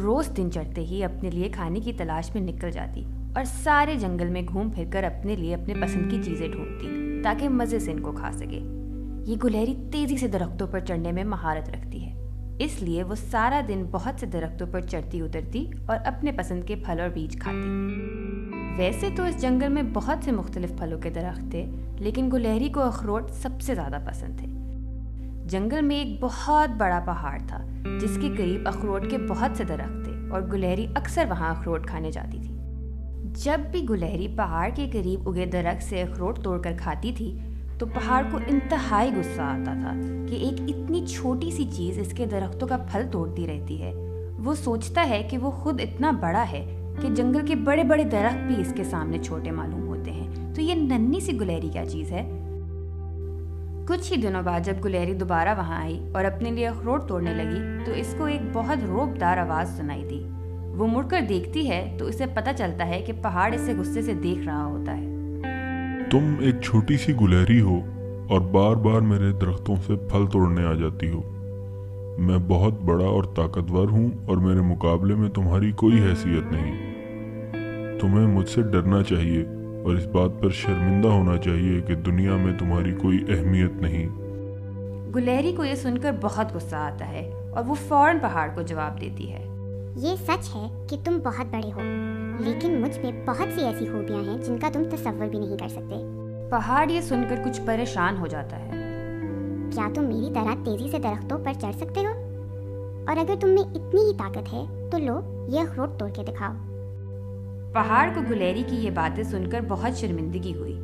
روز دن چڑھتے ہی اپنے لیے کھانے کی تلاش میں نکل جاتی اور سارے جنگل میں گھوم پھر کر اپنے لیے اپنے پسند کی چیزیں ڈھونڈتی تاکہ مزے سے ان کو کھا سکے۔ یہ گلہری تیزی سے درختوں پر چڑھنے میں مہارت رکھتی ہے، اس لیے وہ سارا دن بہت سے درختوں پر چڑھتی اترتی اور اپنے پسند کے پھل اور بیج کھاتی۔ ویسے تو اس جنگل میں بہت سے مختلف پھلوں کے درخت تھے، لیکن گلہری کو اخروٹ سب سے زیادہ پسند تھے۔ جنگل میں ایک بہت بڑا پہاڑ تھا جس کے قریب اخروٹ کے بہت سے درخت تھے اور گلہری اکثر وہاں اخروٹ کھانے جاتی تھی۔ جب بھی گلہری پہاڑ کے قریب اگے درخت سے اخروٹ توڑ کر کھاتی تھی تو پہاڑ کو انتہائی غصہ آتا تھا کہ ایک اتنی چھوٹی سی چیز اس کے درختوں کا پھل توڑتی رہتی ہے۔ وہ سوچتا ہے کہ وہ خود اتنا بڑا ہے کہ جنگل کے بڑے بڑے درخت بھی اس کے سامنے چھوٹے معلوم ہوتے ہیں، تو یہ ننھی سی گلہری کیا چیز ہے۔ کچھ ہی دنوں بعد جب گلہری دوبارہ وہاں آئی اور اپنے لیے اخروٹ توڑنے لگی تو اس کو ایک بہت روبدار آواز سنائی دی۔ وہ مڑ کر دیکھتی ہے تو اسے پتہ چلتا ہے کہ پہاڑ اسے غصے سے دیکھ رہا ہوتا ہے۔ تم ایک چھوٹی سی گلہری ہو اور بار بار میرے درختوں سے پھل توڑنے آ جاتی ہو۔ میں بہت بڑا اور طاقتور ہوں اور میرے مقابلے میں تمہاری کوئی حیثیت نہیں۔ تمہیں مجھ سے ڈرنا چاہیے اور اس بات پر شرمندہ ہونا چاہیے کہ دنیا میں تمہاری کوئی اہمیت نہیں۔ گلہری کو یہ سن کر بہت غصہ آتا ہے اور وہ فوراً پہاڑ کو جواب دیتی ہے، یہ سچ ہے کہ تم بہت بڑے ہو، لیکن مجھ میں بہت سی ایسی خوبیاں ہیں جن کا تم تصور بھی نہیں کر سکتے۔ پہاڑ یہ سن کر کچھ پریشان ہو جاتا ہے۔ کیا تم میری طرح تیزی سے درختوں پر چڑھ سکتے ہو؟ اور اگر تم میں اتنی ہی طاقت ہے تو لو یہ اخروٹ توڑ کے دکھاؤ۔ پہاڑ کو گلہری کی یہ باتیں سن کر بہت شرمندگی ہوئی۔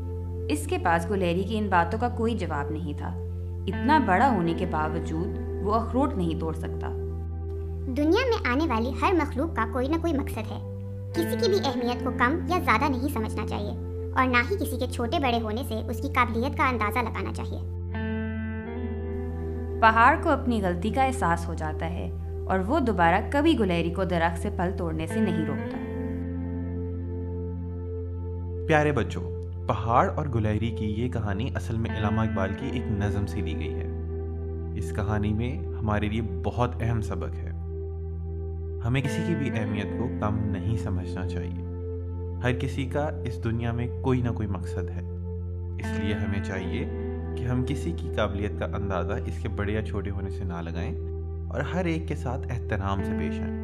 اس کے پاس گلہری کی ان باتوں کا کوئی جواب نہیں تھا۔ اتنا بڑا ہونے کے باوجود وہ اخروٹ نہیں توڑ سکتا۔ دنیا میں آنے والی ہر مخلوق کا کوئی نہ کوئی مقصد ہے۔ کسی کی بھی اہمیت کو کم یا زیادہ نہیں سمجھنا چاہیے اور نہ ہی کسی کے چھوٹے بڑے ہونے سے اس کی قابلیت کا اندازہ لگانا چاہیے۔ پہاڑ کو اپنی غلطی کا احساس ہو جاتا ہے اور وہ دوبارہ کبھی گلہری کو درخت سے پھل توڑنے سے نہیں روکتا۔ پیارے بچوں، پہاڑ اور گلہری کی یہ کہانی اصل میں علامہ اقبال کی ایک نظم سے لی گئی ہے۔ اس کہانی میں ہمارے لیے بہت اہم سبق ہے۔ ہمیں کسی کی بھی اہمیت کو کم نہیں سمجھنا چاہیے۔ ہر کسی کا اس دنیا میں کوئی نہ کوئی مقصد ہے، اس لیے ہمیں چاہیے کہ ہم کسی کی قابلیت کا اندازہ اس کے بڑے یا چھوٹے ہونے سے نہ لگائیں اور ہر ایک کے ساتھ احترام سے پیش آئیں۔